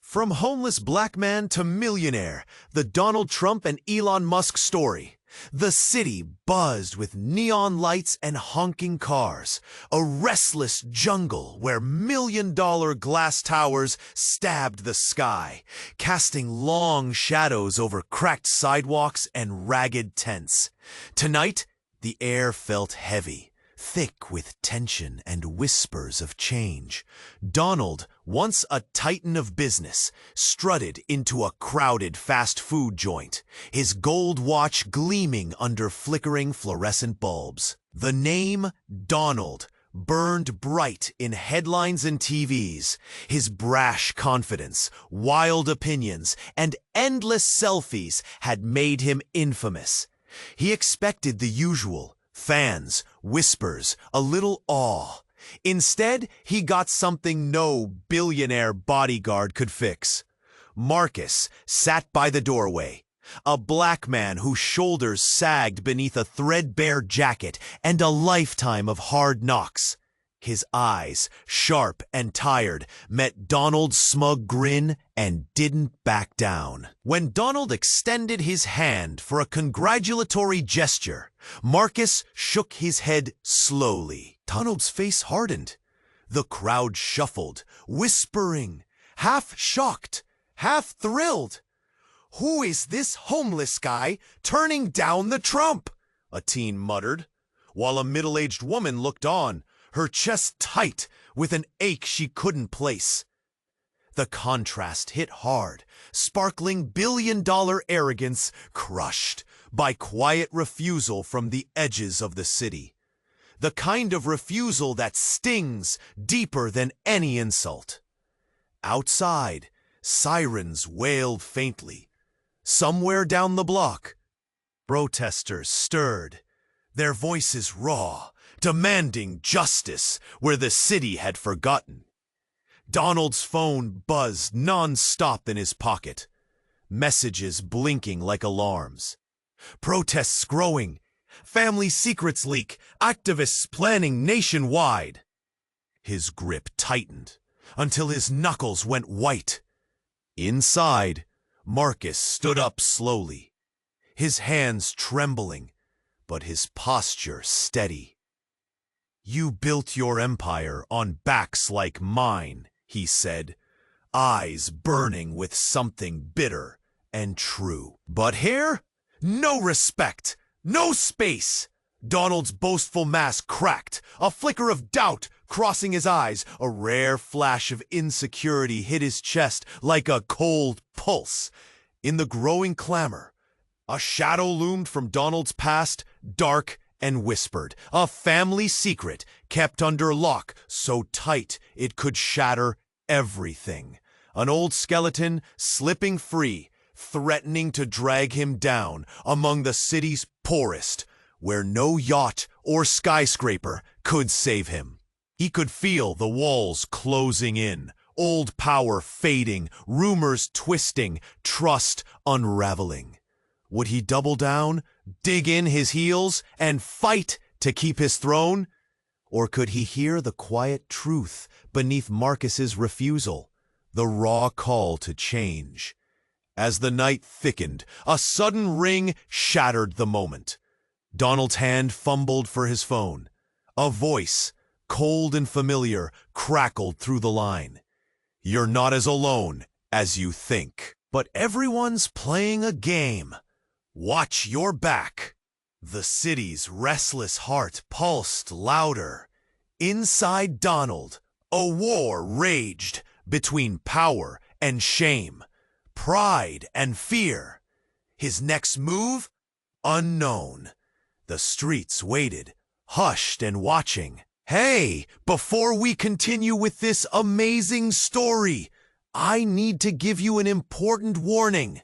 From homeless black man to millionaire, the Donald Trump and Elon Musk story. The city buzzed with neon lights and honking cars, a restless jungle where million-dollar glass towers stabbed the sky, casting long shadows over cracked sidewalks and ragged tents. Tonight, the air felt heavy, thick with tension and whispers of change. Donald, once a titan of business, strutted into a crowded fast food joint, his gold watch gleaming under flickering fluorescent bulbs. The name Donald burned bright in headlines and TVs. His brash confidence, wild opinions, and endless selfies had made him infamous. He expected the usual: fans, whispers, a little awe. Instead, he got something no billionaire bodyguard could fix. Marcus sat by the doorway, a black man whose shoulders sagged beneath a threadbare jacket and a lifetime of hard knocks. His eyes, sharp and tired, met Donald's smug grin and didn't back down. When Donald extended his hand for a congratulatory gesture, Marcus shook his head slowly. Donald's face hardened. The crowd shuffled, whispering, half shocked, half thrilled. "Who is this homeless guy turning down the Trump?" a teen muttered, while a middle-aged woman looked on, her chest tight with an ache she couldn't place. The contrast hit hard, sparkling billion-dollar arrogance crushed by quiet refusal from the edges of the city. The kind of refusal that stings deeper than any insult. Outside, sirens wailed faintly. Somewhere down the block, protesters stirred, their voices raw, demanding justice where the city had forgotten. Donald's phone buzzed non-stop in his pocket, messages blinking like alarms. Protests growing, family secrets leak, activists planning nationwide. His grip tightened until his knuckles went white. Inside, Marcus stood up slowly, his hands trembling, but his posture steady. "You built your empire on backs like mine," he said, eyes burning with something bitter and true. "But here, no respect, no space." Donald's boastful mask cracked, a flicker of doubt crossing his eyes. A rare flash of insecurity hit his chest like a cold pulse. In the growing clamor, a shadow loomed from Donald's past, dark and whispered, a family secret kept under lock so tight it could shatter everything. An old skeleton slipping free, threatening to drag him down among the city's poorest, where no yacht or skyscraper could save him. He could feel the walls closing in, old power fading, rumors twisting, trust unraveling. Would he double down, dig in his heels, and fight to keep his throne? Or could he hear the quiet truth beneath Marcus's refusal, the raw call to change? As the night thickened, a sudden ring shattered the moment. Donald's hand fumbled for his phone. A voice, cold and familiar, crackled through the line. "You're not as alone as you think. But everyone's playing a game. Watch your back." The city's restless heart pulsed louder. Inside Donald, a war raged between power and shame, pride and fear. His next move? Unknown. The streets waited, hushed and watching. "Hey, before we continue with this amazing story, I need to give you an important warning.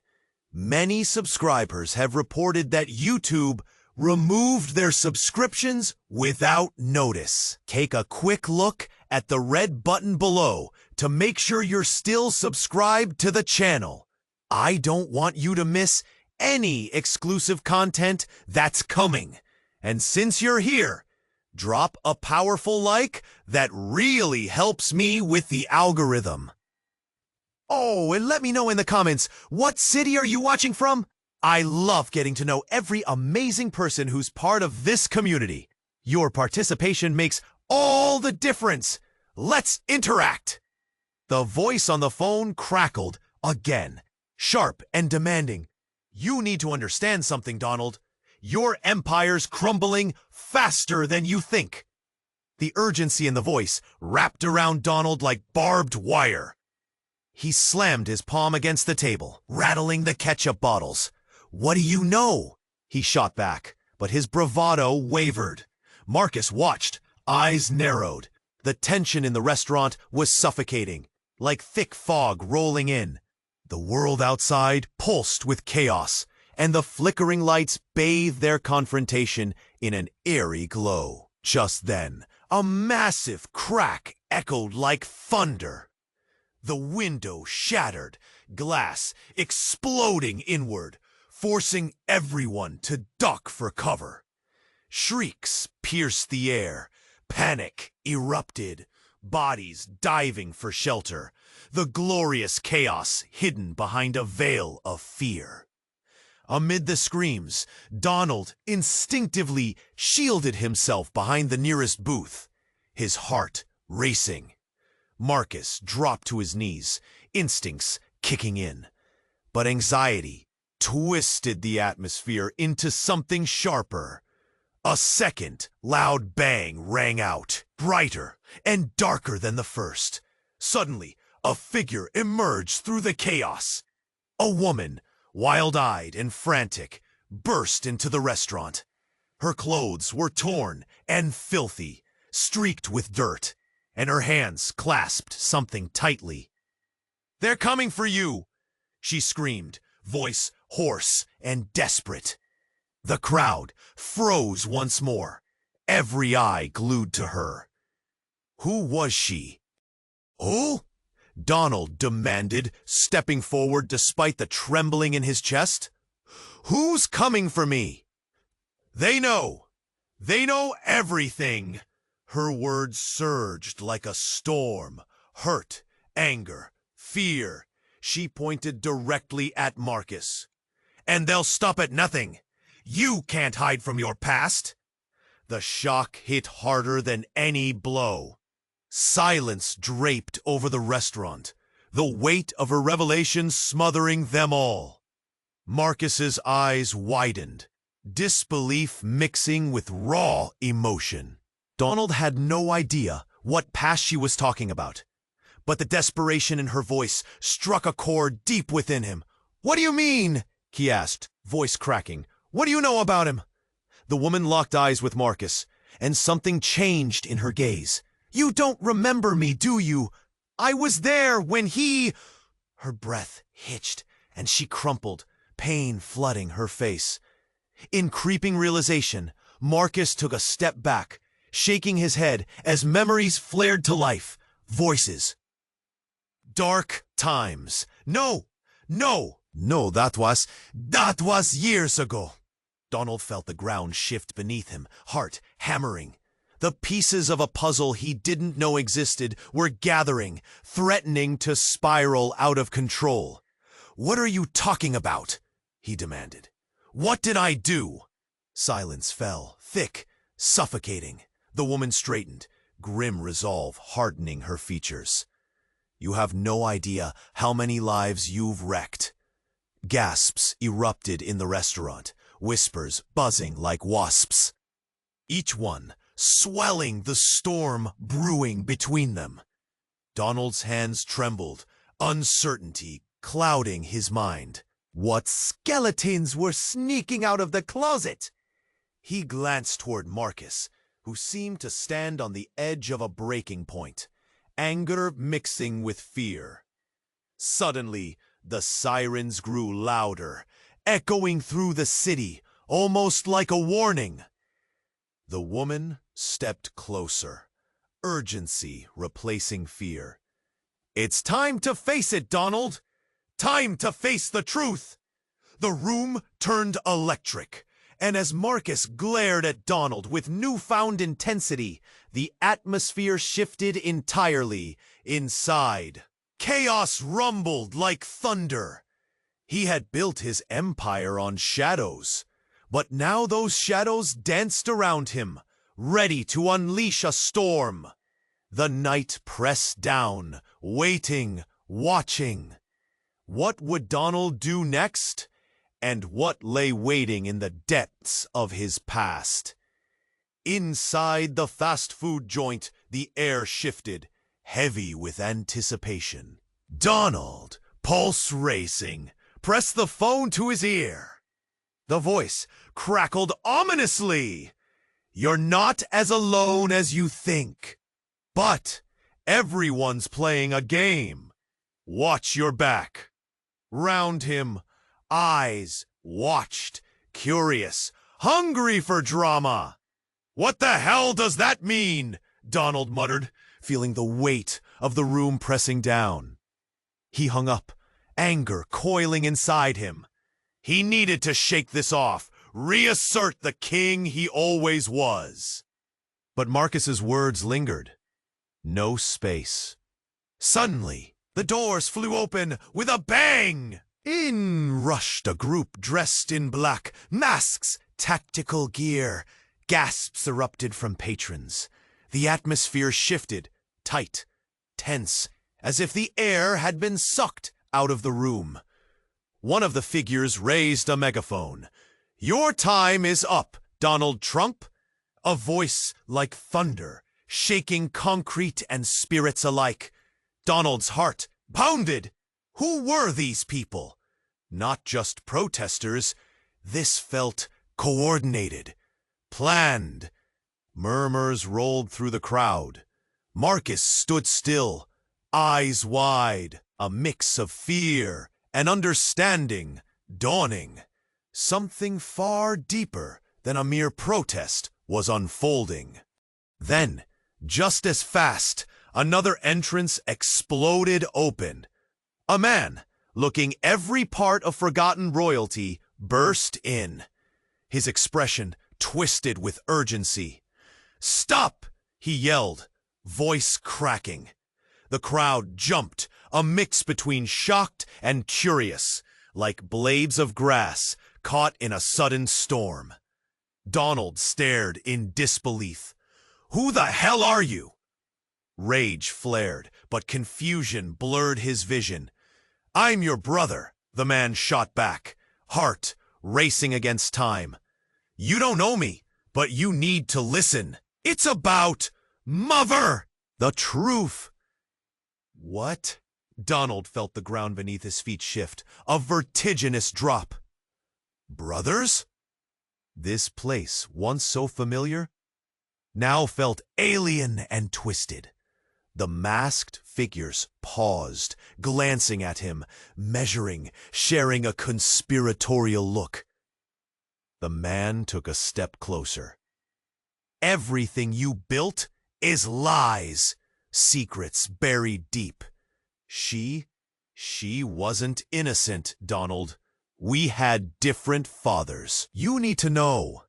Many subscribers have reported that YouTube removed their subscriptions without notice. Take a quick look at the red button below to make sure you're still subscribed to the channel. I don't want you to miss any exclusive content that's coming. And since you're here, drop a powerful like that really helps me with the algorithm. Oh, and let me know in the comments, what city are you watching from? I love getting to know every amazing person who's part of this community. Your participation makes all the difference. Let's interact. The voice on the phone crackled again, sharp and demanding. You need to understand something, Donald. Your empire's crumbling faster than you think. The urgency in the voice wrapped around Donald like barbed wire. He slammed his palm against the table, rattling the ketchup bottles. What do you know? He shot back, but his bravado wavered. Marcus watched, eyes narrowed. The tension in the restaurant was suffocating, like thick fog rolling in. The world outside pulsed with chaos, and the flickering lights bathed their confrontation in an eerie glow. Just then, a massive crack echoed like thunder. The window shattered, glass exploding inward, forcing everyone to duck for cover. Shrieks pierced the air, panic erupted, bodies diving for shelter, the glorious chaos hidden behind a veil of fear. Amid the screams, Donald instinctively shielded himself behind the nearest booth, his heart racing. Marcus dropped to his knees, instincts kicking in. But anxiety twisted the atmosphere into something sharper. A second loud bang rang out, brighter and darker than the first. Suddenly, a figure emerged through the chaos. A woman, wild-eyed and frantic, burst into the restaurant. Her clothes were torn and filthy, streaked with dirt, and her hands clasped something tightly. "They're coming for you!" she screamed, voice hoarse and desperate. The crowd froze once more, every eye glued to her. Who was she? "Oh?" Donald demanded, stepping forward despite the trembling in his chest. "Who's coming for me?" They know everything." Her words surged like a storm. Hurt, anger, fear. She pointed directly at Marcus. "And they'll stop at nothing. You can't hide from your past." The shock hit harder than any blow. Silence draped over the restaurant, the weight of her revelation smothering them all. Marcus's eyes widened, disbelief mixing with raw emotion. Donald had no idea what past she was talking about, but the desperation in her voice struck a chord deep within him. "What do you mean?" he asked, voice cracking. "What do you know about him?" The woman locked eyes with Marcus, and something changed in her gaze. "You don't remember me, do you? I was there when he—" Her breath hitched, and she crumpled, pain flooding her face. In creeping realization, Marcus took a step back, shaking his head as memories flared to life. Voices. Dark times. No, that was years ago. Donald felt the ground shift beneath him, heart hammering. The pieces of a puzzle he didn't know existed were gathering, threatening to spiral out of control. "What are you talking about?" he demanded. "What did I do?" Silence fell, thick, suffocating. The woman straightened, grim resolve hardening her features. "You have no idea how many lives you've wrecked." Gasps erupted in the restaurant, whispers buzzing like wasps. Each one swelling the storm brewing between them. Donald's hands trembled, uncertainty clouding his mind. What skeletons were sneaking out of the closet? He glanced toward Marcus, who seemed to stand on the edge of a breaking point, anger mixing with fear. Suddenly, the sirens grew louder, echoing through the city, almost like a warning. The woman stepped closer, urgency replacing fear. "It's time to face it, Donald! Time to face the truth!" The room turned electric, and as Marcus glared at Donald with newfound intensity, the atmosphere shifted entirely inside. Chaos rumbled like thunder. He had built his empire on shadows, but now those shadows danced around him, ready to unleash a storm. The night pressed down, waiting, watching. What would Donald do next? And what lay waiting in the depths of his past? Inside the fast food joint, the air shifted, heavy with anticipation. Donald, pulse racing, pressed the phone to his ear. The voice crackled ominously. "You're not as alone as you think. But everyone's playing a game. Watch your back." Round him, eyes watched, curious, hungry for drama. "What the hell does that mean?" Donald muttered, feeling the weight of the room pressing down. He hung up, anger coiling inside him. He needed to shake this off, reassert the king he always was. But Marcus's words lingered. No space. Suddenly, the doors flew open with a bang. In rushed a group dressed in black, masks, tactical gear. Gasps erupted from patrons. The atmosphere shifted, tight, tense, as if the air had been sucked out of the room. One of the figures raised a megaphone. "Your time is up, Donald Trump." A voice like thunder, shaking concrete and spirits alike. Donald's heart pounded. Who were these people? Not just protesters. This felt coordinated, planned. Murmurs rolled through the crowd. Marcus stood still, eyes wide, a mix of fear and understanding dawning. Something far deeper than a mere protest was unfolding. Then, just as fast, another entrance exploded open. A man, looking every part of forgotten royalty, burst in. His expression twisted with urgency. "Stop!" he yelled, voice cracking. The crowd jumped, a mix between shocked and curious, like blades of grass caught in a sudden storm. Donald stared in disbelief. "Who the hell are you?" Rage flared, but confusion blurred his vision. "I'm your brother," the man shot back, heart racing against time. "You don't know me, but you need to listen. It's about mother, the truth." What? Donald felt the ground beneath his feet shift, a vertiginous drop. Brothers? This place, once so familiar, now felt alien and twisted. The masked figures paused, glancing at him, measuring, sharing a conspiratorial look. The man took a step closer. "Everything you built is lies, secrets buried deep. She wasn't innocent, Donald. We had different fathers. You need to know."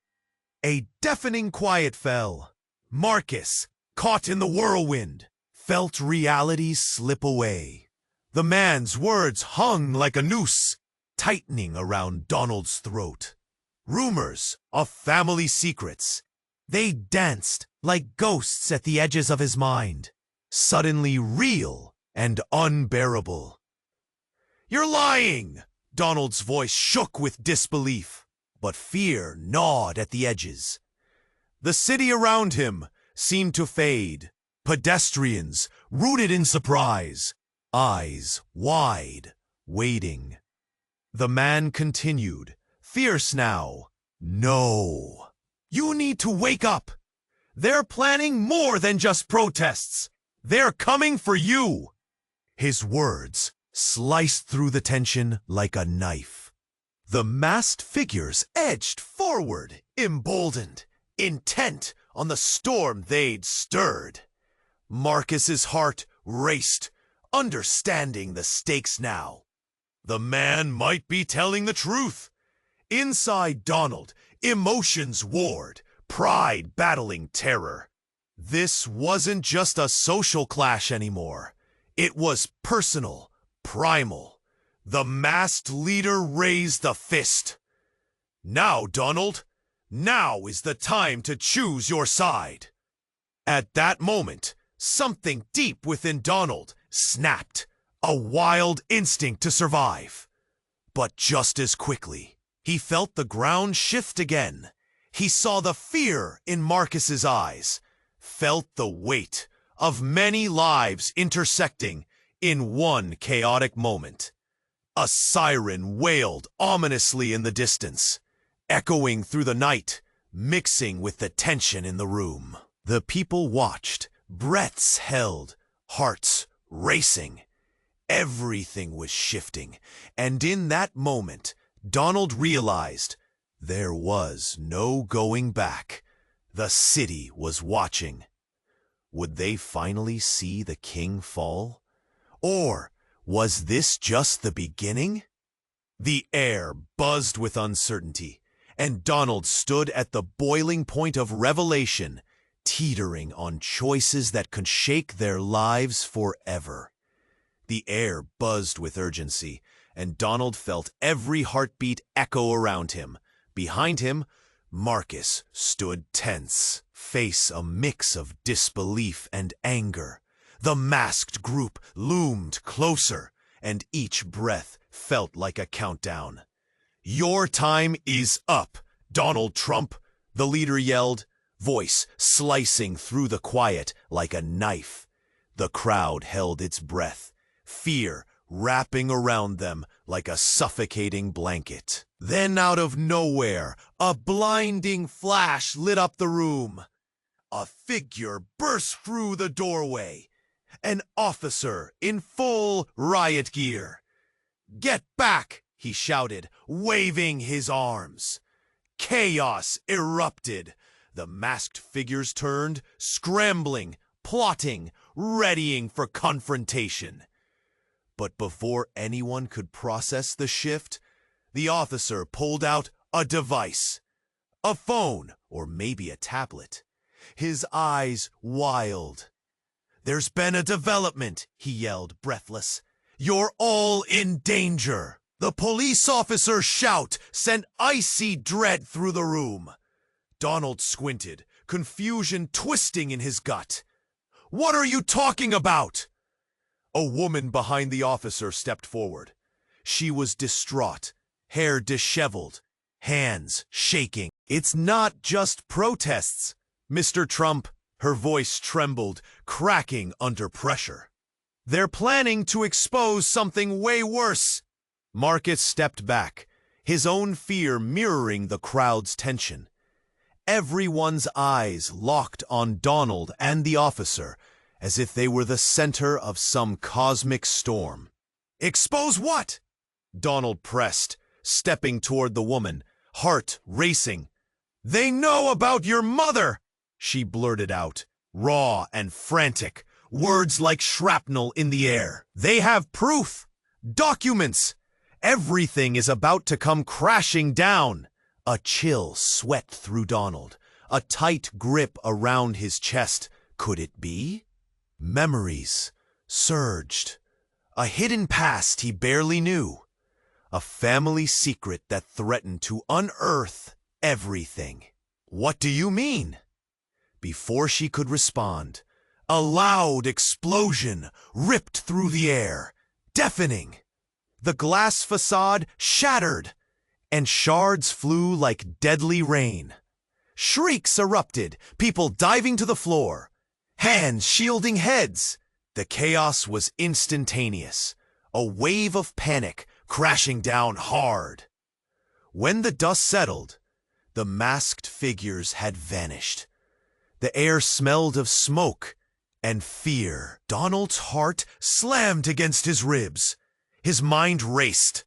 A deafening quiet fell. Marcus, caught in the whirlwind, felt reality slip away. The man's words hung like a noose, tightening around Donald's throat. Rumors of family secrets. They danced like ghosts at the edges of his mind, suddenly real and unbearable. "You're lying!" Donald's voice shook with disbelief, but fear gnawed at the edges. The city around him seemed to fade. Pedestrians, rooted in surprise, eyes wide, waiting. The man continued, fierce now. "No. You need to wake up. They're planning more than just protests. They're coming for you." His words sliced through the tension like a knife. The masked figures edged forward, emboldened, intent on the storm they'd stirred. Marcus's heart raced, understanding the stakes now. The man might be telling the truth. Inside Donald, emotions warred, pride battling terror. This wasn't just a social clash anymore. It was personal, primal. The masked leader raised a fist. Now, Donald, now is the time to choose your side. At that moment, something deep within Donald snapped, a wild instinct to survive. But just as quickly, he felt the ground shift again. He saw the fear in Marcus's eyes, felt the weight of many lives intersecting in one chaotic moment. A siren wailed ominously in the distance, echoing through the night, mixing with the tension in the room. The people watched, breaths held, hearts racing. Everything was shifting, and in that moment, Donald realized there was no going back. The city was watching. Would they finally see the king fall? Or was this just the beginning? The air buzzed with uncertainty, and Donald stood at the boiling point of revelation, teetering on choices that could shake their lives forever. The air buzzed with urgency, and Donald felt every heartbeat echo around him. Behind him, Marcus stood tense, face a mix of disbelief and anger. The masked group loomed closer, and each breath felt like a countdown. "Your time is up, Donald Trump," the leader yelled, voice slicing through the quiet like a knife. The crowd held its breath, fear wrapping around them like a suffocating blanket. Then out of nowhere, a blinding flash lit up the room. A figure burst through the doorway. An officer in full riot gear. "Get back!" he shouted, waving his arms. Chaos erupted. The masked figures turned, scrambling, plotting, readying for confrontation. But before anyone could process the shift, the officer pulled out a device. A phone, or maybe a tablet. His eyes wild. "There's been a development," he yelled, breathless. "You're all in danger." The police officer's shout sent icy dread through the room. Donald squinted, confusion twisting in his gut. "What are you talking about?" A woman behind the officer stepped forward. She was distraught, hair disheveled, hands shaking. "It's not just protests, Mr. Trump." Her voice trembled, cracking under pressure. "They're planning to expose something way worse." Marcus stepped back, his own fear mirroring the crowd's tension. Everyone's eyes locked on Donald and the officer, as if they were the center of some cosmic storm. "Expose what?" Donald pressed, stepping toward the woman, heart racing. "They know about your mother!" she blurted out, raw and frantic, words like shrapnel in the air. "They have proof, documents. Everything is about to come crashing down." A chill swept through Donald, a tight grip around his chest. Could it be? Memories surged. A hidden past he barely knew. A family secret that threatened to unearth everything. "What do you mean?" Before she could respond, a loud explosion ripped through the air, deafening. The glass facade shattered, and shards flew like deadly rain. Shrieks erupted, people diving to the floor, hands shielding heads. The chaos was instantaneous, a wave of panic crashing down hard. When the dust settled, the masked figures had vanished. The air smelled of smoke and fear. Donald's heart slammed against his ribs. His mind raced.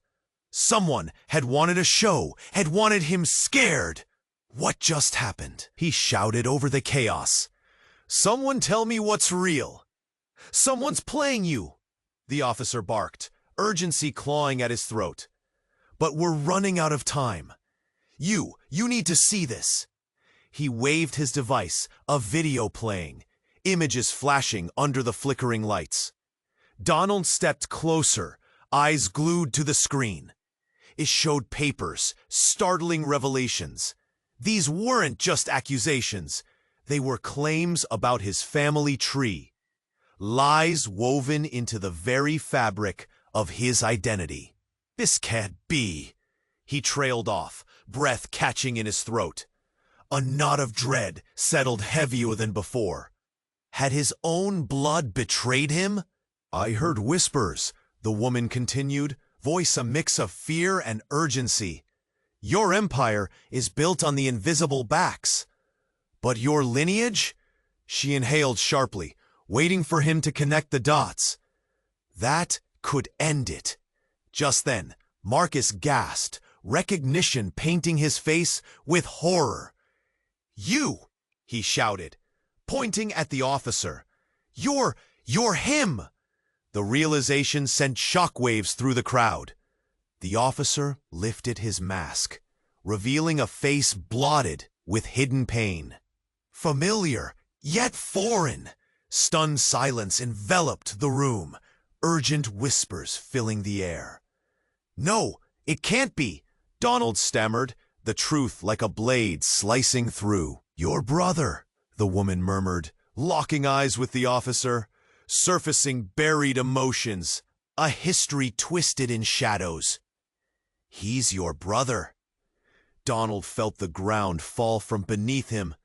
Someone had wanted a show, had wanted him scared. What just happened? He shouted over the chaos. "Someone tell me what's real." "Someone's playing you," the officer barked, urgency clawing at his throat. "But we're running out of time. You need to see this." He waved his device, a video playing, images flashing under the flickering lights. Donald stepped closer, eyes glued to the screen. It showed papers, startling revelations. These weren't just accusations. They were claims about his family tree. Lies woven into the very fabric of his identity. This can't be. He trailed off, breath catching in his throat. A knot of dread settled heavier than before. Had his own blood betrayed him? I heard whispers, the woman continued, voice a mix of fear and urgency. Your empire is built on the invisible backs. But your lineage? She inhaled sharply, waiting for him to connect the dots. That could end it. Just then, Marcus gasped, recognition painting his face with horror. You, he shouted, pointing at the officer. You're him! The realization sent shockwaves through the crowd. The officer lifted his mask, revealing a face blotted with hidden pain. Familiar, yet foreign. Stunned silence enveloped the room, urgent whispers filling the air. No, it can't be, Donald stammered, the truth like a blade slicing through. Your brother, the woman murmured, locking eyes with the officer, surfacing buried emotions, a history twisted in shadows. He's your brother. Donald felt the ground fall from beneath him.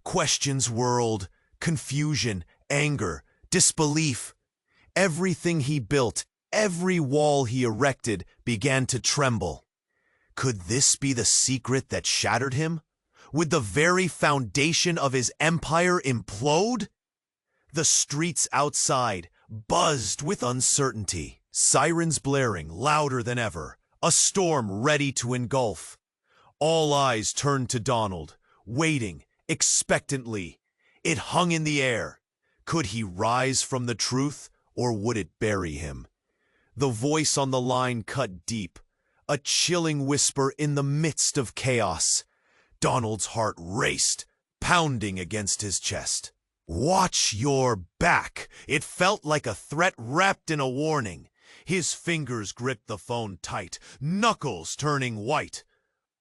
Questions whirled, confusion, anger, disbelief. Everything he built, every wall he erected, began to tremble. Could this be the secret that shattered him? Would the very foundation of his empire implode? The streets outside buzzed with uncertainty, sirens blaring louder than ever, a storm ready to engulf. All eyes turned to Donald, waiting, expectantly. It hung in the air. Could he rise from the truth, or would it bury him? The voice on the line cut deep, a chilling whisper in the midst of chaos. Donald's heart raced, pounding against his chest. Watch your back. It felt like a threat wrapped in a warning. His fingers gripped the phone tight, knuckles turning white.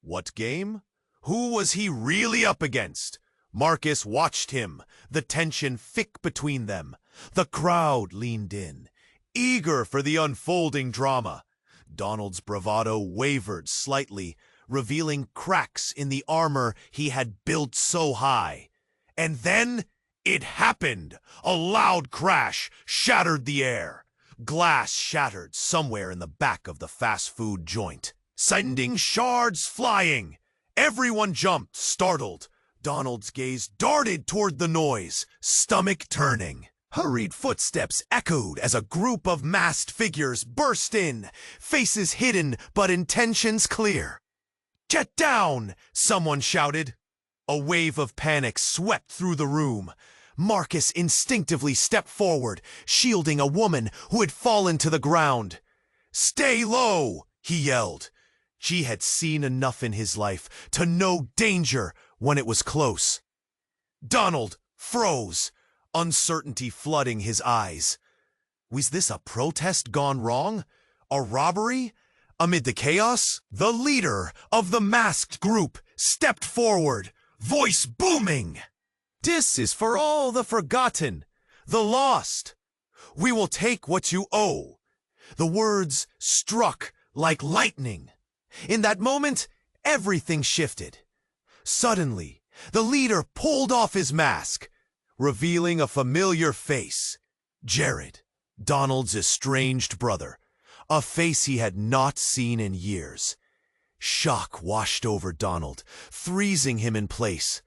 What game? Who was he really up against? Marcus watched him, the tension thick between them. The crowd leaned in, eager for the unfolding drama. Donald's bravado wavered slightly, revealing cracks in the armor he had built so high. And then it happened! A loud crash shattered the air. Glass shattered somewhere in the back of the fast food joint, sending shards flying. Everyone jumped, startled. Donald's gaze darted toward the noise, stomach turning. Hurried footsteps echoed as a group of masked figures burst in, faces hidden but intentions clear. Get down! Someone shouted. A wave of panic swept through the room. Marcus instinctively stepped forward, shielding a woman who had fallen to the ground. Stay low, he yelled. She had seen enough in his life to know danger when it was close. Donald froze, uncertainty flooding his eyes. Was this a protest gone wrong? A robbery? Amid the chaos, the leader of the masked group stepped forward, voice booming. This is for all the forgotten, the lost. We will take what you owe. The words struck like lightning. In that moment, everything shifted. Suddenly, the leader pulled off his mask, revealing a familiar face. Jared, Donald's estranged brother, a face he had not seen in years. Shock washed over Donald, freezing him in place.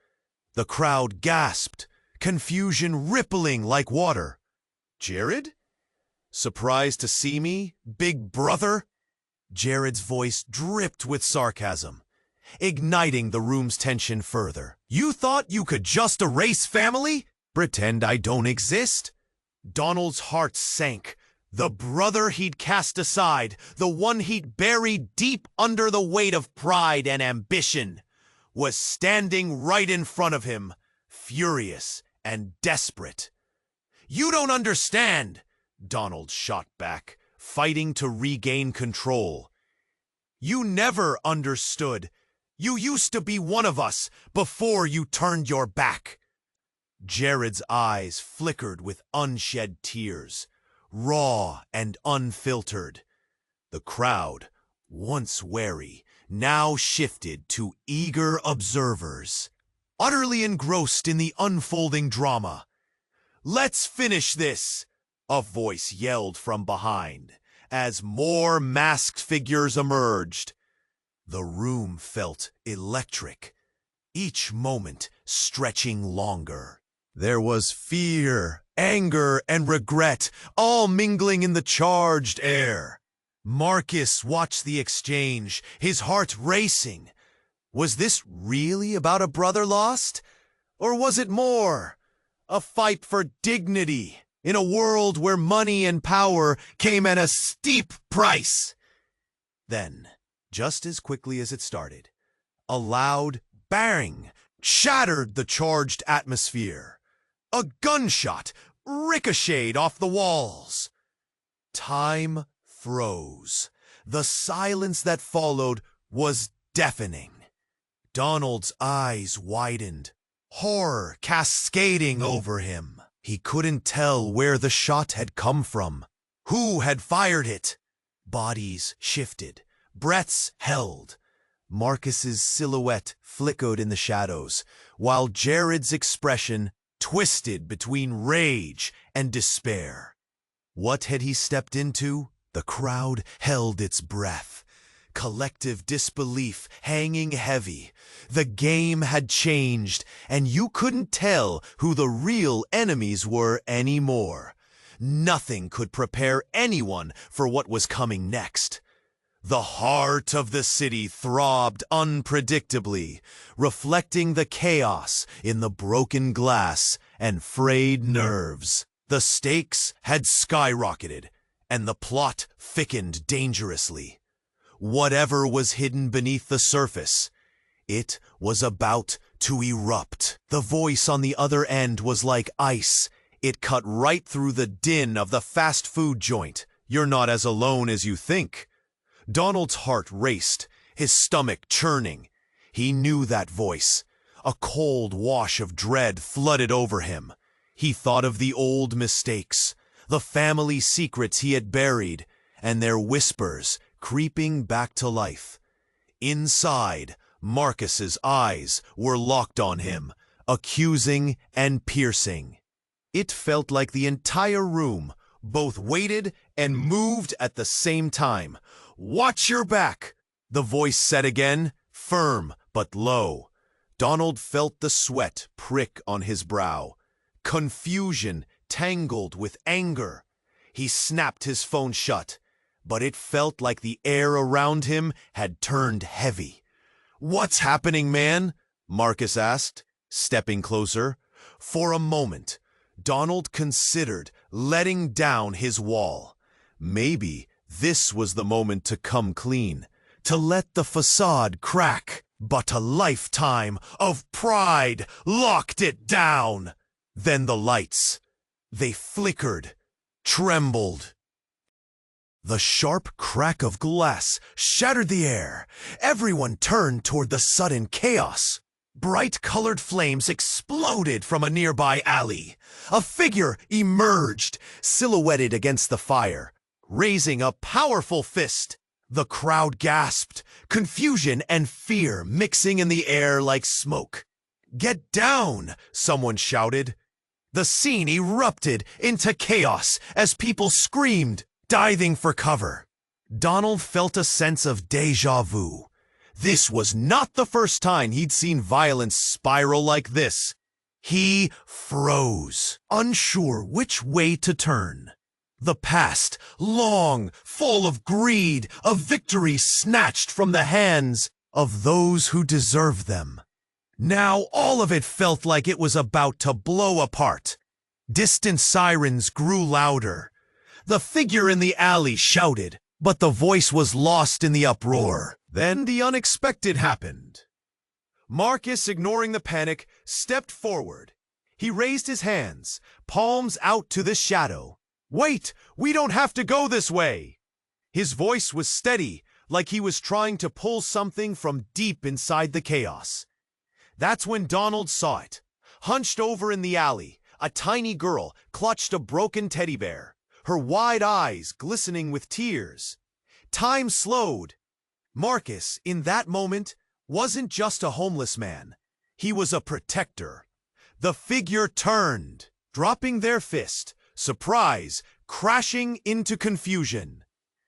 The crowd gasped, confusion rippling like water. Jared? Surprised to see me, big brother? Jared's voice dripped with sarcasm, igniting the room's tension further. You thought you could just erase family? Pretend I don't exist? Donald's heart sank. The brother he'd cast aside, the one he'd buried deep under the weight of pride and ambition, was standing right in front of him, furious and desperate. You don't understand, Donald shot back, fighting to regain control. "You never understood. You used to be one of us before you turned your back." Jared's eyes flickered with unshed tears, raw and unfiltered. The crowd, once wary, now shifted to eager observers, utterly engrossed in the unfolding drama. "Let's finish this," a voice yelled from behind, as more masked figures emerged. The room felt electric, each moment stretching longer. There was fear, anger, and regret, all mingling in the charged air. Marcus watched the exchange, his heart racing. Was this really about a brother lost? Or was it more? A fight for dignity in a world where money and power came at a steep price. Then, just as quickly as it started, a loud bang shattered the charged atmosphere. A gunshot ricocheted off the walls. Time froze. The silence that followed was deafening. Donald's eyes widened, horror cascading over him. He couldn't tell where the shot had come from, who had fired it. Bodies shifted, breaths held. Marcus's silhouette flickered in the shadows, while Jared's expression twisted between rage and despair. What had he stepped into? The crowd held its breath, collective disbelief hanging heavy. The game had changed, and you couldn't tell who the real enemies were anymore. Nothing could prepare anyone for what was coming next. The heart of the city throbbed unpredictably, reflecting the chaos in the broken glass and frayed nerves. The stakes had skyrocketed, and the plot thickened dangerously. Whatever was hidden beneath the surface, it was about to erupt. The voice on the other end was like ice. It cut right through the din of the fast food joint. "You're not as alone as you think." Donald's heart raced, his stomach churning. He knew that voice. A cold wash of dread flooded over him. He thought of the old mistakes, the family secrets he had buried, and their whispers creeping back to life. Inside, Marcus's eyes were locked on him, accusing and piercing. It felt like the entire room both waited and moved at the same time. "Watch your back," the voice said again, firm but low. Donald felt the sweat prick on his brow. Confusion tangled with anger. He snapped his phone shut, but it felt like the air around him had turned heavy. "What's happening, man?" Marcus asked, stepping closer. For a moment, Donald considered letting down his wall. Maybe this was the moment to come clean, to let the facade crack. But a lifetime of pride locked it down. Then the lights, they flickered, trembled. The sharp crack of glass shattered the air. Everyone turned toward the sudden chaos. Bright-colored flames exploded from a nearby alley. A figure emerged, silhouetted against the fire, raising a powerful fist. The crowd gasped, confusion and fear mixing in the air like smoke. "Get down!" someone shouted. The scene erupted into chaos as people screamed, diving for cover. Donald felt a sense of déjà vu. This was not the first time he'd seen violence spiral like this. He froze, unsure which way to turn. The past, long, full of greed, of victory snatched from the hands of those who deserved them. Now all of it felt like it was about to blow apart. Distant sirens grew louder. The figure in the alley shouted, but the voice was lost in the uproar. Then the unexpected happened. Marcus, ignoring the panic, stepped forward. He raised his hands, palms out to the shadow. Wait, we don't have to go this way. His voice was steady, like he was trying to pull something from deep inside the chaos. That's when Donald saw it. Hunched over in the alley, a tiny girl clutched a broken teddy bear, her wide eyes glistening with tears. Time slowed. Marcus, in that moment, wasn't just a homeless man. He was a protector. The figure turned, dropping their fist, surprise, crashing into confusion.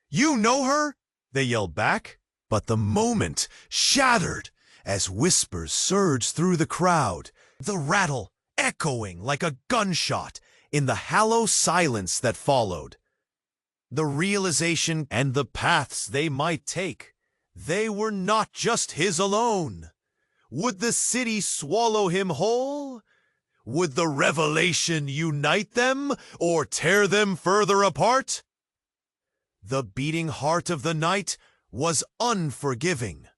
"You know her?" they yelled back. But the moment shattered as whispers surged through the crowd, the rattle echoing like a gunshot in the hollow silence that followed. The realization and the paths they might take, they were not just his alone. Would the city swallow him whole? Would the revelation unite them or tear them further apart? The beating heart of the night was unforgiving.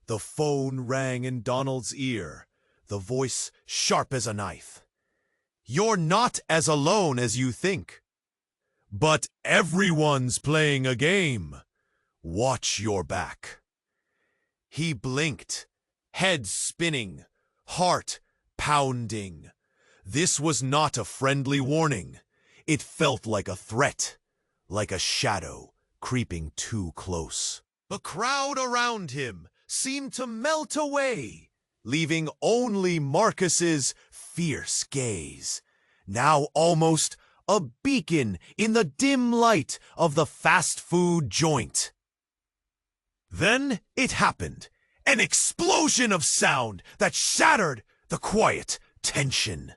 The phone rang in Donald's ear, the voice sharp as a knife. "You're not as alone as you think. But everyone's playing a game. Watch your back." He blinked, head spinning, heart pounding. This was not a friendly warning. It felt like a threat, like a shadow creeping too close. The crowd around him seemed to melt away, leaving only Marcus's fierce gaze, now almost a beacon in the dim light of the fast food joint. Then it happened, an explosion of sound that shattered the quiet tension.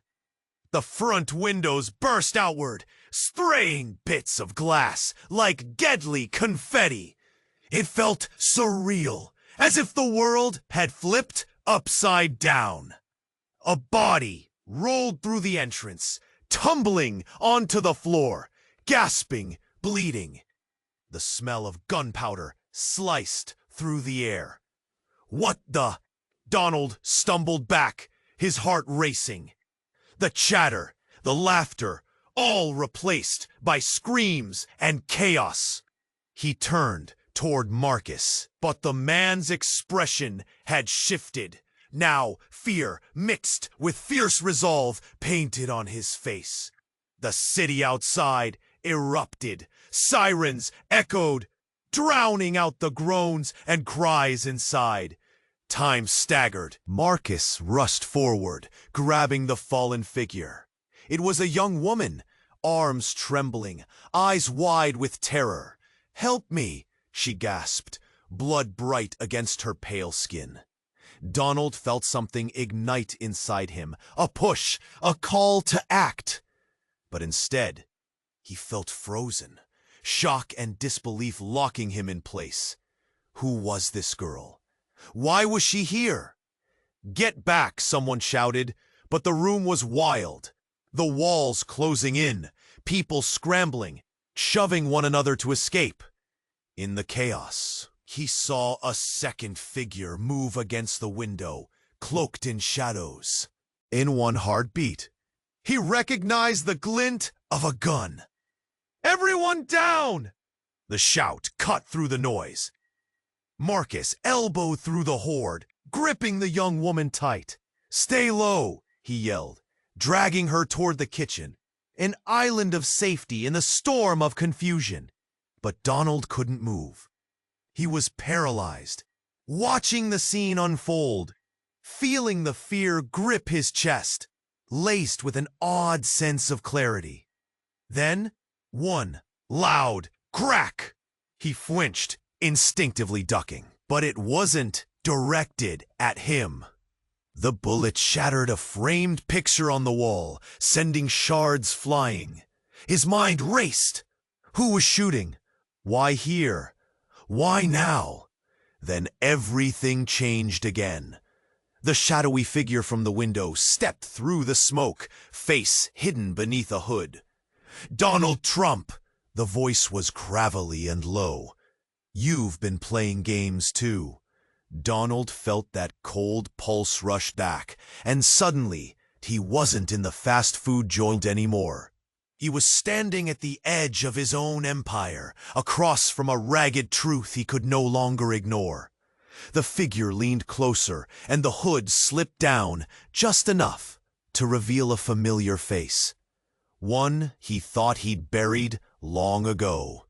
The front windows burst outward, spraying bits of glass like deadly confetti. It felt surreal, as if the world had flipped upside down. A body rolled through the entrance, tumbling onto the floor, gasping, bleeding. The smell of gunpowder sliced through the air. "What the?" Donald stumbled back, his heart racing. The chatter, the laughter, all replaced by screams and chaos. He turned toward Marcus, but the man's expression had shifted. Now fear mixed with fierce resolve painted on his face. The city outside erupted. Sirens echoed, drowning out the groans and cries inside. Time staggered. Marcus rushed forward, grabbing the fallen figure. It was a young woman, arms trembling, eyes wide with terror. "Help me," she gasped, blood bright against her pale skin. Donald felt something ignite inside him, a push, a call to act. But instead, he felt frozen, shock and disbelief locking him in place. Who was this girl? Why was she here? "Get back," someone shouted, but the room was wild. The walls closing in, people scrambling, shoving one another to escape. In the chaos, he saw a second figure move against the window, cloaked in shadows. In one heartbeat, he recognized the glint of a gun. "Everyone down!" The shout cut through the noise. Marcus elbowed through the horde, gripping the young woman tight. "Stay low," he yelled, dragging her toward the kitchen, an island of safety in the storm of confusion. But Donald couldn't move. He was paralyzed, watching the scene unfold, feeling the fear grip his chest, laced with an odd sense of clarity. Then, one loud crack. He flinched, instinctively ducking, but it wasn't directed at him. The bullet shattered a framed picture on the wall, sending shards flying. His mind raced. Who was shooting? Why here? Why now? Then everything changed again. The shadowy figure from the window stepped through the smoke, face hidden beneath a hood. "Donald Trump!" The voice was gravelly and low. "You've been playing games too." Donald felt that cold pulse rush back, and suddenly he wasn't in the fast food joint anymore. He was standing at the edge of his own empire, across from a ragged truth he could no longer ignore. The figure leaned closer, and the hood slipped down just enough to reveal a familiar face. One he thought he'd buried long ago.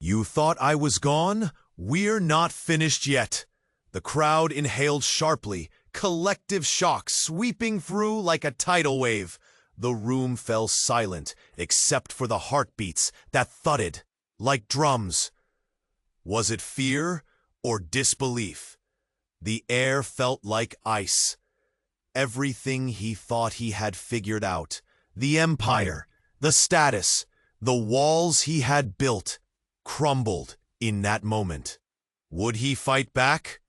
"You thought I was gone? We're not finished yet." The crowd inhaled sharply, collective shock sweeping through like a tidal wave. The room fell silent, except for the heartbeats that thudded like drums. Was it fear or disbelief? The air felt like ice. Everything he thought he had figured out, the empire, the status, the walls he had built, crumbled in that moment. Would he fight back?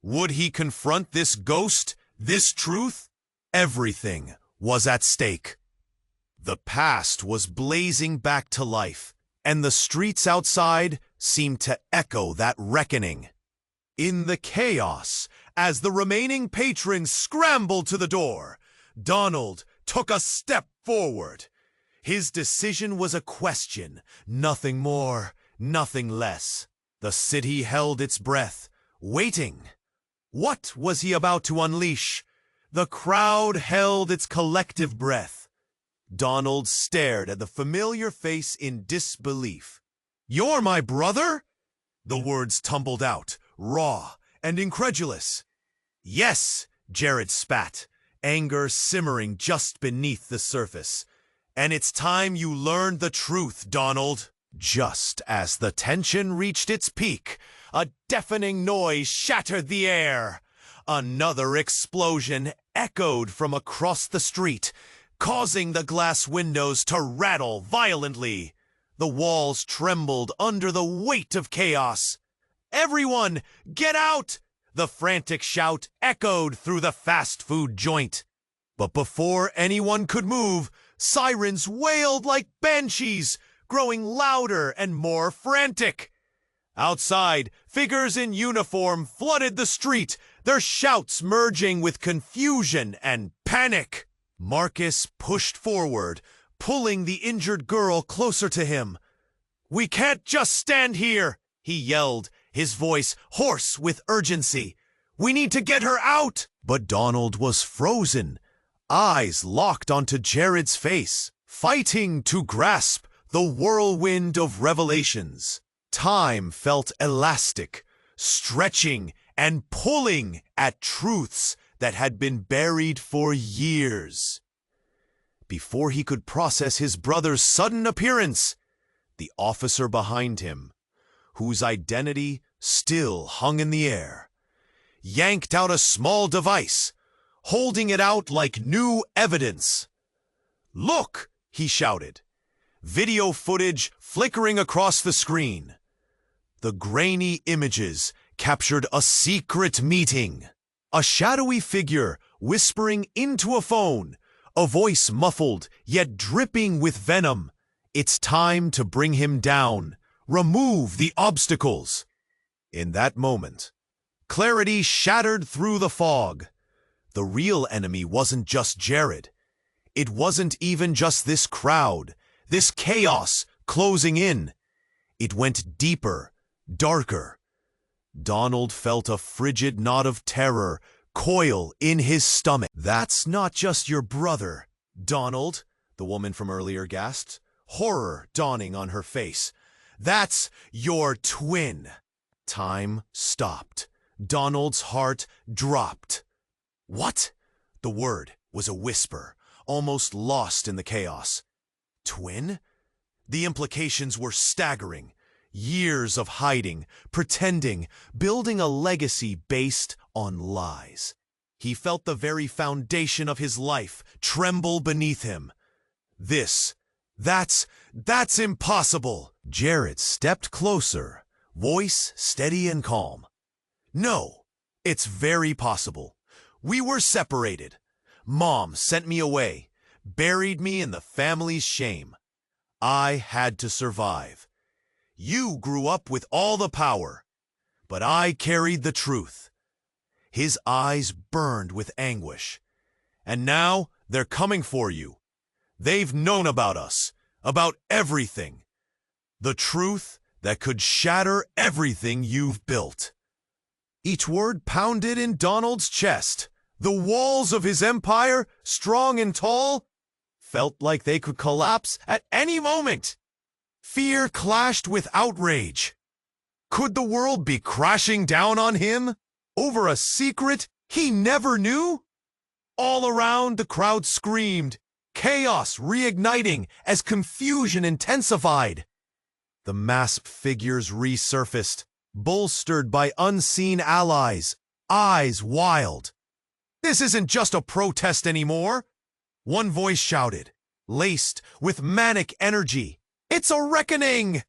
Would he confront this ghost, this truth? Everything was at stake. The past was blazing back to life, and the streets outside seemed to echo that reckoning. In the chaos, as the remaining patrons scrambled to the door, Donald took a step forward. His decision was a question, nothing more, nothing less. The city held its breath, waiting. What was he about to unleash? The crowd held its collective breath. Donald stared at the familiar face in disbelief. "You're my brother?" The words tumbled out, raw and incredulous. "Yes," Jared spat, anger simmering just beneath the surface. "And it's time you learned the truth, Donald." Just as the tension reached its peak, a deafening noise shattered the air. Another explosion echoed from across the street, causing the glass windows to rattle violently. The walls trembled under the weight of chaos. "Everyone, get out!" The frantic shout echoed through the fast food joint. But before anyone could move, sirens wailed like banshees, growing louder and more frantic. Outside, figures in uniform flooded the street, their shouts merging with confusion and panic. Marcus pushed forward, pulling the injured girl closer to him. "We can't just stand here," he yelled, his voice hoarse with urgency. "We need to get her out!" But Donald was frozen, eyes locked onto Jared's face, fighting to grasp the whirlwind of revelations. Time felt elastic, stretching and pulling at truths that had been buried for years. Before he could process his brother's sudden appearance, the officer behind him, whose identity still hung in the air, yanked out a small device, holding it out like new evidence. "Look!" he shouted, video footage flickering across the screen. The grainy images captured a secret meeting. A shadowy figure whispering into a phone, a voice muffled yet dripping with venom. It's time to bring him down, remove the obstacles. In that moment, clarity shattered through the fog. The real enemy wasn't just Jared. It wasn't even just this crowd, this chaos closing in. It went deeper, darker. Donald felt a frigid knot of terror coil in his stomach. "That's not just your brother, Donald," the woman from earlier gasped, horror dawning on her face. "That's your twin." Time stopped. Donald's heart dropped. "What?" The word was a whisper, almost lost in the chaos. Twin? The implications were staggering. Years of hiding, pretending, building a legacy based on lies. He felt the very foundation of his life tremble beneath him. That's impossible." Jared stepped closer, voice steady and calm. "No, it's very possible. We were separated. Mom sent me away, buried me in the family's shame. I had to survive. You grew up with all the power, but I carried the truth." His eyes burned with anguish. "And now they're coming for you. They've known about us, about everything. The truth that could shatter everything you've built. Each word pounded in Donald's chest. The walls of his empire, strong and tall, felt like they could collapse at any moment. Fear clashed with outrage. Could the world be crashing down on him over a secret he never knew? All around, the crowd screamed, chaos reigniting as confusion intensified. The masked figures resurfaced, bolstered by unseen allies, eyes wild. This isn't just a protest anymore. One voice shouted, laced with manic energy, "It's a reckoning!"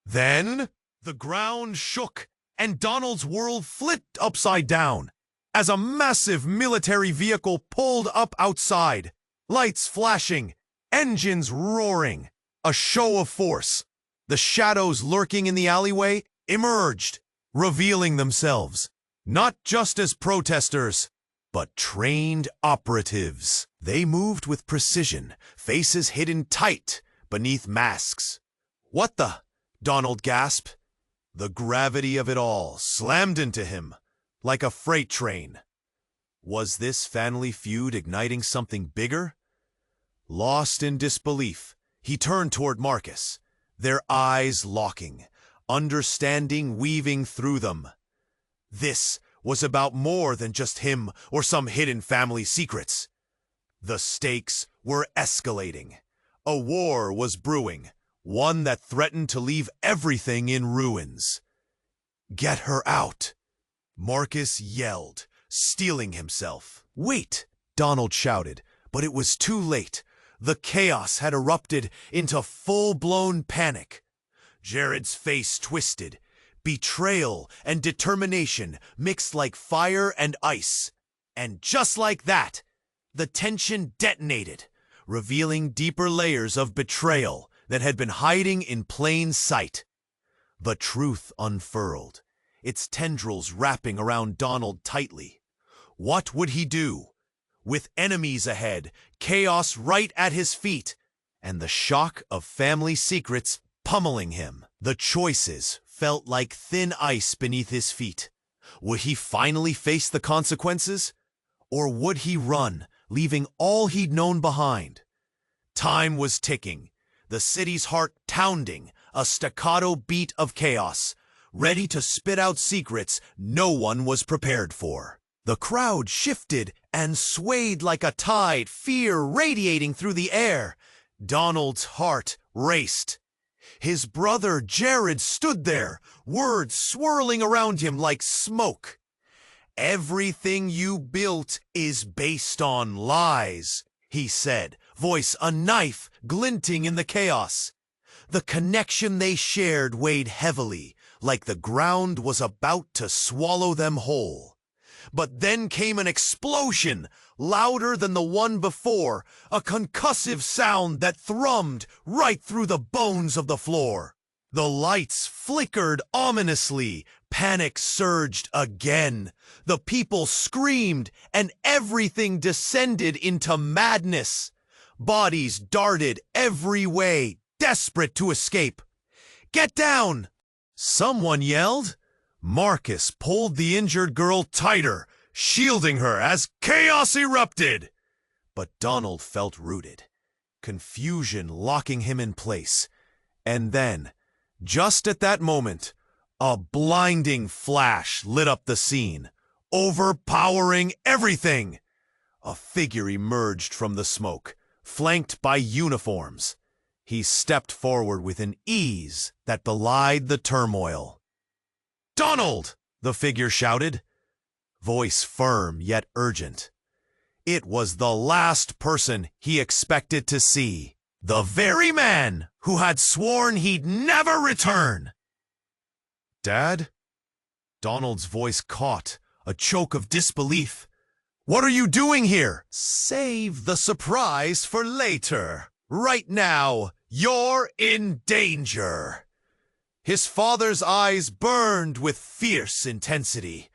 Then the ground shook and Donald's world flipped upside down as a massive military vehicle pulled up outside, lights flashing, engines roaring, a show of force. The shadows lurking in the alleyway emerged, revealing themselves, not just as protesters, but trained operatives. They moved with precision, faces hidden tight beneath masks. "What the?" Donald gasped. The gravity of it all slammed into him like a freight train. Was this family feud igniting something bigger? Lost in disbelief, he turned toward Marcus, their eyes locking, understanding weaving through them. This was about more than just him or some hidden family secrets. The stakes were escalating. A war was brewing, one that threatened to leave everything in ruins. "Get her out!" Marcus yelled, steeling himself. "Wait!" Donald shouted, but it was too late. The chaos had erupted into full-blown panic. Jared's face twisted. Betrayal and determination mixed like fire and ice. And just like that, the tension detonated, revealing deeper layers of betrayal that had been hiding in plain sight. The truth unfurled, its tendrils wrapping around Donald tightly. What would he do? With enemies ahead, chaos right at his feet, and the shock of family secrets pummeling him. The choices felt like thin ice beneath his feet. Would he finally face the consequences? Or would he run, leaving all he'd known behind? Time was ticking, the city's heart pounding, a staccato beat of chaos, ready to spit out secrets no one was prepared for. The crowd shifted and swayed like a tide, fear radiating through the air. Donald's heart raced. His brother Jared stood there, words swirling around him like smoke. "Everything you built is based on lies," he said, voice a knife glinting in the chaos. The connection they shared weighed heavily, like the ground was about to swallow them whole. But then came an explosion, louder than the one before, a concussive sound that thrummed right through the bones of the floor. The lights flickered ominously, panic surged again. The people screamed, and everything descended into madness. Bodies darted every way, desperate to escape. "Get down!" someone yelled. Marcus pulled the injured girl tighter, shielding her as chaos erupted. But Donald felt rooted, confusion locking him in place. And then, just at that moment, a blinding flash lit up the scene, overpowering everything. A figure emerged from the smoke, flanked by uniforms. He stepped forward with an ease that belied the turmoil. "Donald!" the figure shouted, voice firm yet urgent. It was the last person he expected to see, the very man who had sworn he'd never return. "Dad?" Donald's voice caught, a choke of disbelief. "What are you doing here?" "Save the surprise for later. Right now, you're in danger." His father's eyes burned with fierce intensity,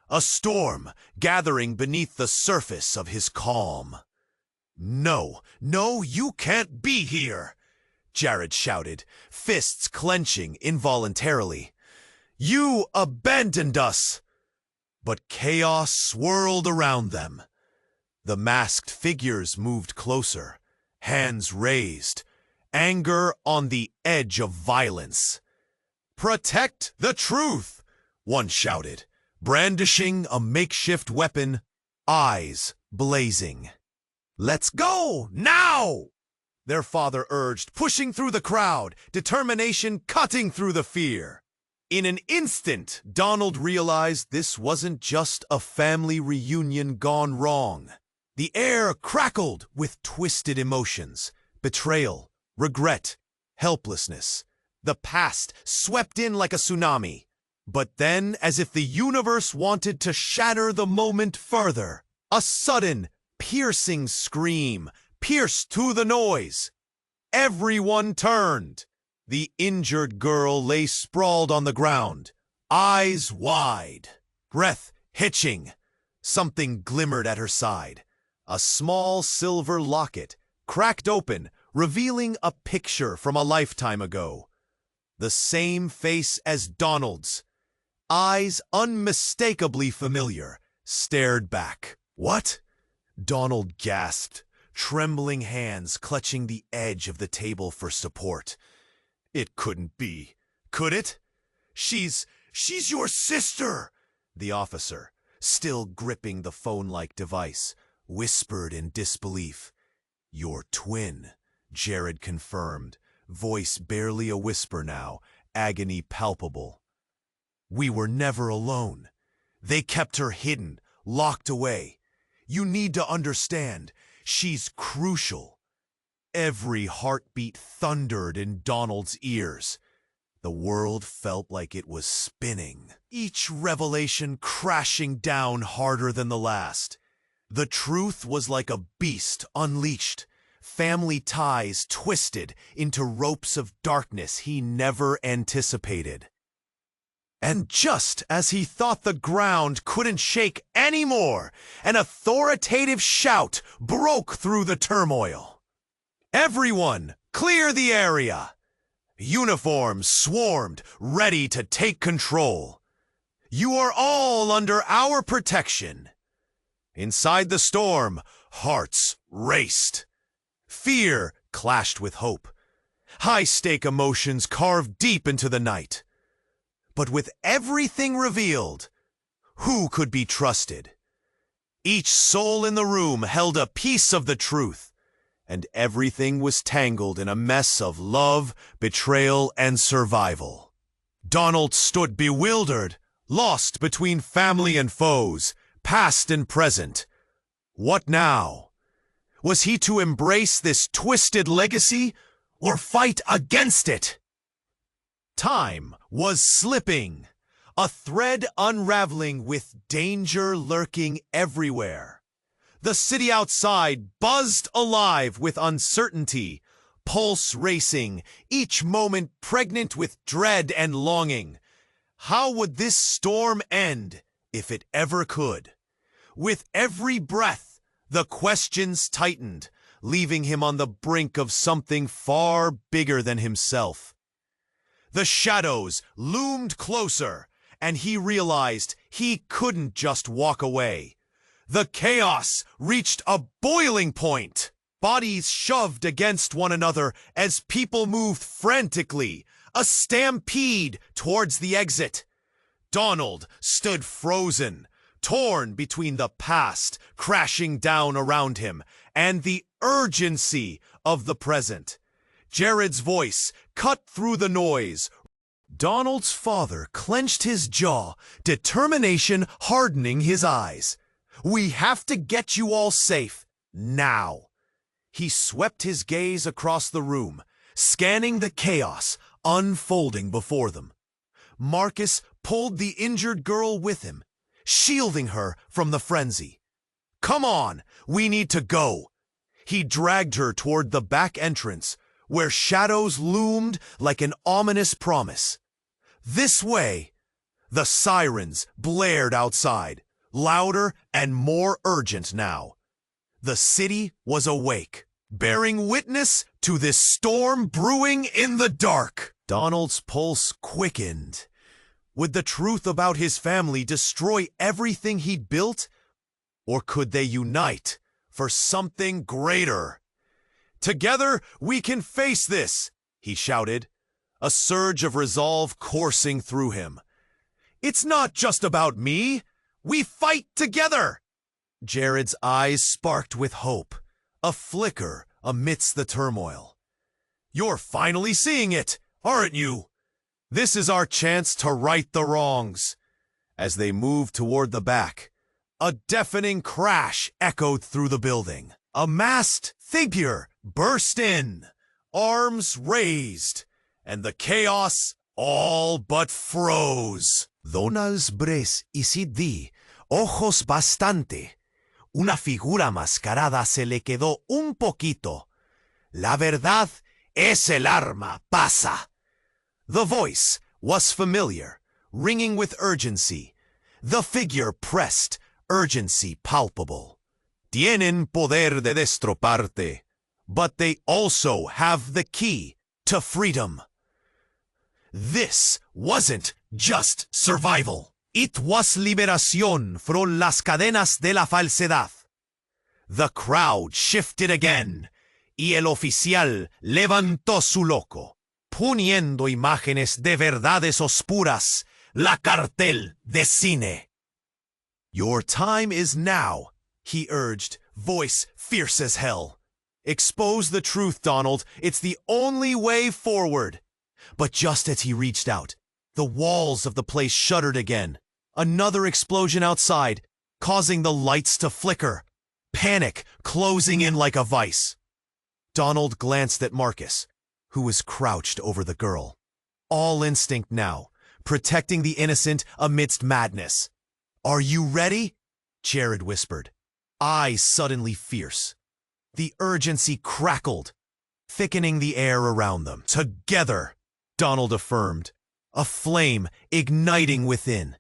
a storm gathering beneath the surface of his calm. No, no, you can't be here, Jared shouted, fists clenching involuntarily. You abandoned us! But chaos swirled around them. The masked figures moved closer, hands raised, anger on the edge of violence. Protect the truth, one shouted, brandishing a makeshift weapon, eyes blazing. Let's go, now! Their father urged, pushing through the crowd, determination cutting through the fear. In an instant, Donald realized this wasn't just a family reunion gone wrong. The air crackled with twisted emotions, betrayal, regret, helplessness. The past swept in like a tsunami. But then, as if the universe wanted to shatter the moment further, a sudden, piercing scream pierced through the noise. Everyone turned. The injured girl lay sprawled on the ground, eyes wide, breath hitching. Something glimmered at her side. A small silver locket, cracked open, revealing a picture from a lifetime ago. The same face as Donald's. Eyes unmistakably familiar, stared back. What? Donald gasped, trembling hands clutching the edge of the table for support. It couldn't be, could it? She's your sister, the officer, still gripping the phone-like device, whispered in disbelief. Your twin, Jared confirmed, voice barely a whisper now, agony palpable. We were never alone. They kept her hidden, locked away. You need to understand, she's crucial. Every heartbeat thundered in Donald's ears. The world felt like it was spinning, each revelation crashing down harder than the last. The truth was like a beast unleashed, family ties twisted into ropes of darkness he never anticipated. And just as he thought the ground couldn't shake anymore, an authoritative shout broke through the turmoil. Everyone, clear the area! Uniforms swarmed, ready to take control. You are all under our protection. Inside the storm, hearts raced. Fear clashed with hope. High-stake emotions carved deep into the night. But with everything revealed, who could be trusted? Each soul in the room held a piece of the truth, and everything was tangled in a mess of love, betrayal, and survival. Donald stood bewildered, lost between family and foes, past and present. What now? Was he to embrace this twisted legacy, or fight against it? Time was slipping, a thread unraveling with danger lurking everywhere. The city outside buzzed alive with uncertainty, pulse racing, each moment pregnant with dread and longing. How would this storm end, if it ever could? With every breath, the questions tightened, leaving him on the brink of something far bigger than himself. The shadows loomed closer, and he realized he couldn't just walk away. The chaos reached a boiling point. Bodies shoved against one another as people moved frantically, a stampede towards the exit. Donald stood frozen, torn between the past crashing down around him and the urgency of the present. Jared's voice cut through the noise. Donald's father clenched his jaw, determination hardening his eyes. We have to get you all safe, now. He swept his gaze across the room, scanning the chaos unfolding before them. Marcus pulled the injured girl with him, shielding her from the frenzy. Come on, we need to go. He dragged her toward the back entrance, where shadows loomed like an ominous promise. This way. The sirens blared outside, louder and more urgent now. The city was awake, bearing witness to this storm brewing in the dark. Donald's pulse quickened. Would the truth about his family destroy everything he'd built? Or could they unite for something greater? "Together we can face this," he shouted, a surge of resolve coursing through him. "It's not just about me. We fight together." Jared's eyes sparked with hope, a flicker amidst the turmoil. "You're finally seeing it, aren't you? This is our chance to right the wrongs." As they moved toward the back, a deafening crash echoed through the building. A masked figure burst in, arms raised, and the chaos all but froze. Donald's bres y di, ojos bastante. Una figura mascarada se le quedó un poquito. La verdad es el arma pasa. The voice was familiar, ringing with urgency. The figure pressed, urgency palpable. "Tienen poder de destroparte, but they also have the key to freedom." This wasn't just survival. It was liberación from las cadenas de la falsedad. The crowd shifted again, y el oficial levantó su loco, poniendo imágenes de verdades oscuras, la cartel de cine. "Your time is now," he urged, voice fierce as hell. "Expose the truth, Donald. It's the only way forward." But just as he reached out, the walls of the place shuddered again. Another explosion outside, causing the lights to flicker. Panic closing in like a vice. Donald glanced at Marcus, who was crouched over the girl. All instinct now, protecting the innocent amidst madness. "Are you ready?" Jared whispered, eyes suddenly fierce. The urgency crackled, thickening the air around them. "Together," Donald affirmed, a flame igniting within.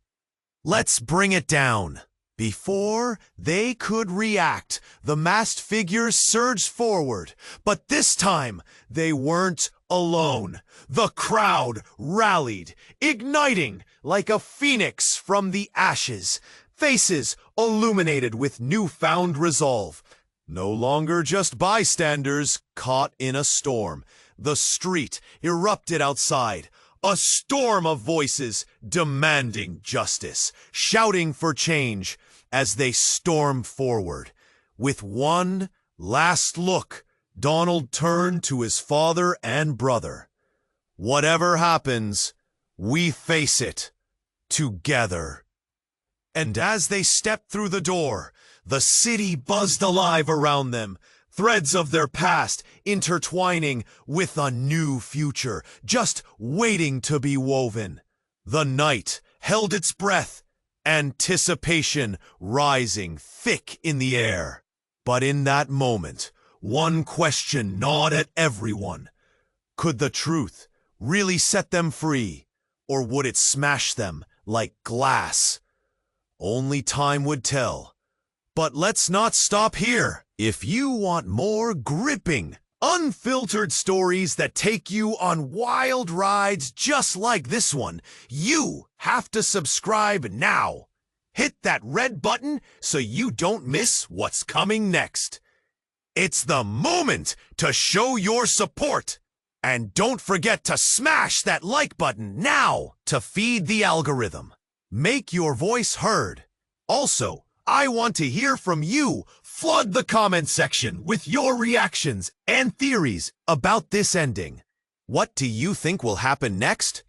"Let's bring it down." Before they could react, the masked figures surged forward, but this time they weren't alone. The crowd rallied, igniting like a phoenix from the ashes, faces illuminated with newfound resolve. No longer just bystanders caught in a storm. The street erupted outside, a storm of voices demanding justice, shouting for change as they stormed forward. With one last look, Donald turned to his father and brother. "Whatever happens, we face it together." And as they stepped through the door, the city buzzed alive around them, threads of their past intertwining with a new future, just waiting to be woven. The night held its breath, anticipation rising thick in the air. But in that moment, one question gnawed at everyone. Could the truth really set them free, or would it smash them like glass? Only time would tell. But let's not stop here. If you want more gripping, unfiltered stories that take you on wild rides just like this one, you have to subscribe now. Hit that red button so you don't miss what's coming next. It's the moment to show your support. And don't forget to smash that like button now to feed the algorithm. Make your voice heard. Also, I want to hear from you. Flood the comment section with your reactions and theories about this ending. What do you think will happen next?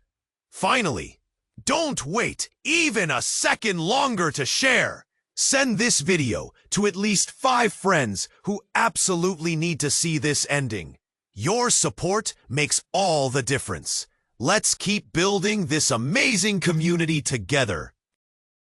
Finally, don't wait even a second longer to share. Send this video to at least 5 friends who absolutely need to see this ending. Your support makes all the difference. Let's keep building this amazing community together.